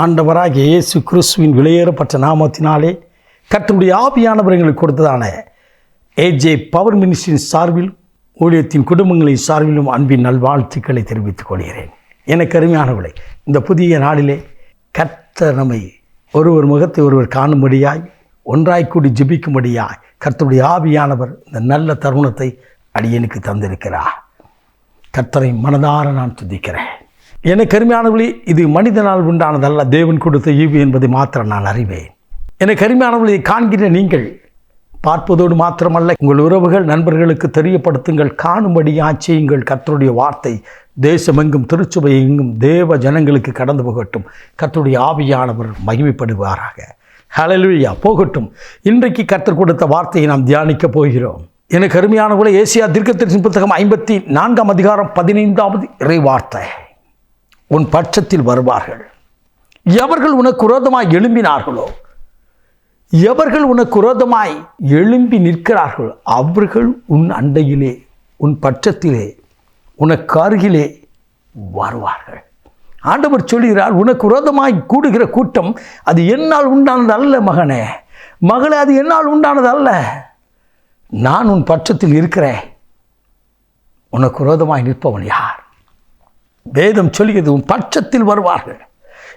ஆண்டவராகிய இயேசு கிறிஸ்துவின் விலையேறப்பட்ட நாமத்தினாலே கர்த்தருடைய ஆவியானவர் எங்களுக்கு கொடுத்ததான ஏஜே பவர் மினிஸ்ட்ரியின் சார்பில் ஊழியத்தின் குடும்பங்களின் சார்பிலும் அன்பின் நல்வாழ்த்துக்களை தெரிவித்துக் கொள்கிறேன். எனக்கு அருமையானவர்களே, இந்த புதிய நாளிலே கர்த்தர் நம்மை ஒருவர் முகத்தை ஒருவர் காணும்படியாய் ஒன்றாய் கூடி ஜெபிக்கும்படியாய் கர்த்தருடைய ஆவியானவர் இந்த நல்ல தருணத்தை அடியனுக்கு தந்திருக்கிறார். கர்த்தரை மனதார நான் துதிக்கிறேன். எனக்கு அருமையானவர்களே, இது மனிதனால் உண்டானதல்ல, தேவன் கொடுத்த ஈவு என்பதை மாத்திரம் நான் அறிவேன். எனக்கு அருமையானவர்களை காண்கிற நீங்கள் பார்ப்பதோடு மாத்திரமல்ல, உங்கள் உறவுகள் நண்பர்களுக்கு தெரியப்படுத்துங்கள், காணும்படியாக செய்யுங்கள். கர்த்தருடைய வார்த்தை தேசமெங்கும் திருச்சபை எங்கும் தேவ ஜனங்களுக்கு கடந்து போகட்டும். கர்த்தருடைய ஆவியானவர் மகிமைப்படுவாராக. ஹல்லேலூயா. போகட்டும். இன்றைக்கு கர்த்தர் கொடுத்த வார்த்தையை நாம் தியானிக்க போகிறோம். எனக்கு அருமையானவர்களே, ஏசியா தீர்க்கதரிசன புத்தகம் 54 அதிகாரம் 15வது இறை வார்த்தை, உன் பட்சத்தில் வருவார்கள். எவர்கள் உனக்கு விரோதமாய் எழும்பினார்களோ, எவர்கள் உனக்கு விரோதமாய் எழும்பி நிற்கிறார்கள், அவர்கள் உன் அண்டையிலே, உன் பட்சத்திலே, உனக்கு அருகிலே வருவார்கள். ஆண்டவர் சொல்கிறார், உனக்கு விரோதமாய் கூடுகிற கூட்டம் அது என்னால் உண்டானது அல்ல மகனே, மகளே, அது என்னால் உண்டானது அல்ல. நான் உன் பட்சத்தில் இருக்கிறேன். உனக்கு விரோதமாய் நிற்பவன் யார்? வேதம் சொல்கிறது, உன் பட்சத்தில் வருவார்கள்.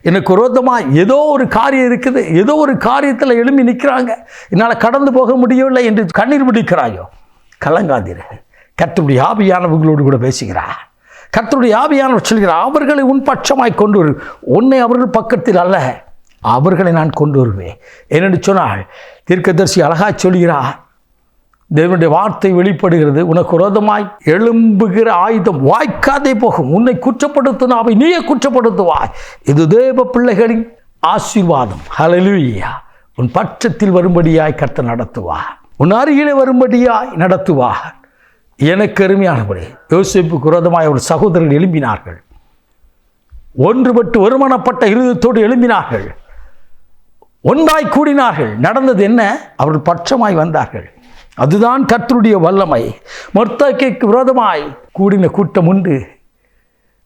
எனக்கு விரோதமாக ஏதோ ஒரு காரியம் இருக்குது, ஏதோ ஒரு காரியத்தில் எழும்பி நிற்கிறாங்க, என்னால் கடந்து போக முடியவில்லை என்று கண்ணீர் பிடிக்கிறாயோ, கலங்காதீர். கர்த்தருடைய ஆவியானவர்களோடு கூட பேசுகிறார். கர்த்தருடைய ஆவியானவர் சொல்கிறார், அவர்களை உன் பட்சமாய் கொண்டு வரு. உன்னை அவர்கள் பக்கத்தில் அல்ல, அவர்களை நான் கொண்டு வருவேன். என்னென்று சொன்னால் தீர்க்கதரிசி அழகாய் சொல்கிறார், தேவனுடைய வார்த்தை வெளிப்படுகிறது, உனக்கு விரோதமாய் எழும்புகிற ஆயுதம் வாய்க்காதே போகும். உன்னை குற்றப்படுத்தின அவை நீயே குற்றப்படுத்துவாய். இது தேவ பிள்ளைகளின் ஆசீர்வாதம். ஹல்லேலூயா. உன் பட்சத்தில் வரும்படியாய் கர்த்தர் நடத்துவார், உன் அருகிலே வரும்படியாய் நடத்துவார். எனக்கு அருமையானபடி யோசேப்புக்கு விரோதமாய் ஒரு சகோதரர்கள் எழும்பினார்கள். ஒன்றுபட்டு ஒருமனப்பட்ட இருதயத்தோடு எழும்பினார்கள், ஒன்றாய் கூடினார்கள். நடந்தது என்ன? அவர்கள் பட்சமாய் வந்தார்கள். அதுதான் கர்த்தருடைய வல்லமை. மொர்தெகாய்க்கு விரோதமாய் கூடின கூட்டம் உண்டு.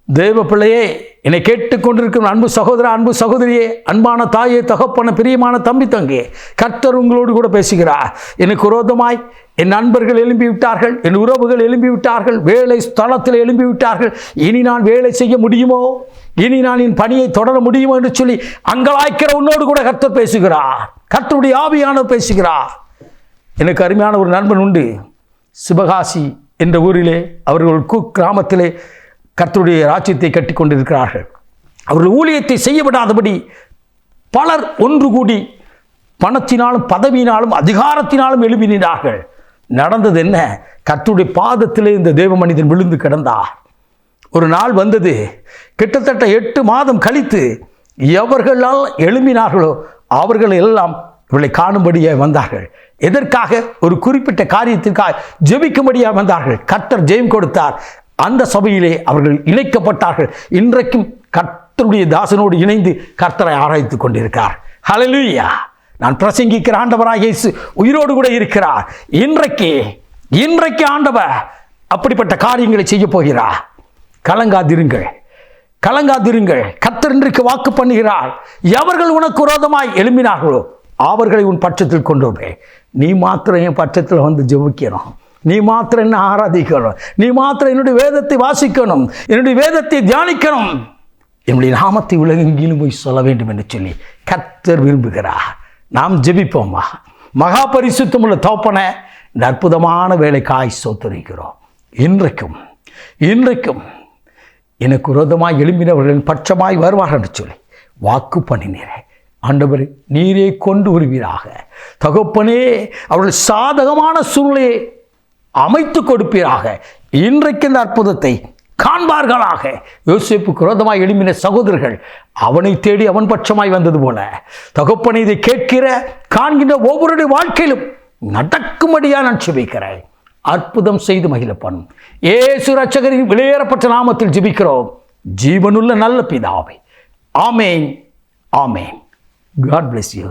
தேவ பிள்ளையே, என்னை கேட்டுக்கொண்டிருக்கும் அன்பு சகோதரா, அன்பு சகோதரியே, அன்பான தாயே, தகப்பன, பிரியமான தம்பி தங்கே, கர்த்தர் உங்களோடு கூட பேசுகிறார். எனக்கு விரோதமாய் என் நண்பர்கள் எழும்பிவிட்டார்கள், என் உறவுகள் எழும்பிவிட்டார்கள், வேலை ஸ்தலத்தில் எழும்பிவிட்டார்கள். இனி நான் வேலை செய்ய முடியுமோ, இனி நான் என் பணியை தொடர முடியுமோ என்று சொல்லி அங்கலாய்க்கிற உன்னோடு கூட கர்த்தர் பேசுகிறார். கர்த்தருடைய ஆவியானவர் பேசுகிறார். எனக்கு அருமையான ஒரு நண்பன் உண்டு. சிவகாசி என்ற ஊரிலே, அவர்கள் கிராமத்திலே கர்த்தருடைய ராஜ்யத்தை கட்டி கொண்டிருக்கிறார்கள். அவர்கள் ஊழியத்தை செய்ய விடாதபடி பலர் ஒன்று கூடி பணத்தினாலும் பதவியினாலும் அதிகாரத்தினாலும் எழுப்பினார்கள். நடந்தது என்ன? கர்த்தருடைய பாதத்திலே இந்த தேவ மனிதன் விழுந்து கிடந்தார். ஒரு நாள் வந்தது, கிட்டத்தட்ட 8 மாதம் கழித்து எவர்களால் எழுப்பினார்களோ அவர்கள் எல்லாம் இவளை காணும்படியாக வந்தார்கள். எதற்காக? ஒரு குறிப்பிட்ட காரியத்திற்காக ஜெபிக்கும்படியாக வந்தார்கள். கர்த்தர் ஜெயம் கொடுத்தார். அந்த சபையிலே அவர்கள் இணைக்கப்பட்டார்கள். இன்றைக்கும் கர்த்தருடைய தாசனோடு இணைந்து கர்த்தரை ஆராய்த்து கொண்டிருக்கிறார். ஹல்லேலூயா. நான் பிரசங்கிக்கிற ஆண்டவராகிய இயேசு உயிரோடு கூட இருக்கிறார். இன்றைக்கு ஆண்டவர் அப்படிப்பட்ட காரியங்களை செய்ய போகிறார். கலங்காதிருங்கள், கலங்காதிருங்கள். கர்த்தர் இன்றைக்கு வாக்கு பண்ணுகிறார், எவர்கள் உனக்கு விரோதமாய் எழும்பினார்களோ அவர்களை உன் பட்சத்தில் கொண்டு வருவேன். நீ மாத்திரம் என் பட்சத்தில் வந்து ஜெபிக்கணும், நீ மாத்திரம் என்ன ஆராதிக்கணும், நீ மாத்திரம் என்னுடைய வேதத்தை வாசிக்கணும், என்னுடைய வேதத்தை தியானிக்கணும், என்னுடைய நாமத்தை உலகெங்கிலும் போய் சொல்ல வேண்டும் என்று சொல்லி கர்த்தர் விரும்புகிறார். நாம் ஜெபிப்போமா? மகா பரிசுத்தமுள்ள தகப்பனே, இந்த அற்புதமான வேலைக்காய் ஸ்தோத்திரிக்கிறோம். இன்றைக்கும் எனக்கு விரோதமாய் எழும்பினவர்களின் பட்சமாய் வருவார்கள் என்று சொல்லி வாக்கு பண்ணினீரே. ஆண்டவரே, நீரே கொண்டு வருவீராக. தகப்பனே, அவர்கள் சாதகமான சூழ்நிலையை அமைத்து கொடுப்பீராக. இன்றைக்கு இந்த அற்புதத்தை காண்பார்களாக. யோசேப்புக்கு விரோதமாய் எழும்பின சகோதரர்கள் அவனை தேடி அவன் பட்சமாய் வந்தது போல, தகப்பனை இதை கேட்கிற காண்கின்ற ஒவ்வொருடைய வாழ்க்கையிலும் நடக்கும்படியா நான் ஜெபிக்கிறேன். அற்புதம் செய்து மகிழ பண்ணும் இயேசு இரட்சகரின் விலையேறப்பட்ட நாமத்தில் ஜெபிக்கிறோம், ஜீவனுள்ள நல்ல பிதாவே. ஆமேன், ஆமேன். God bless you.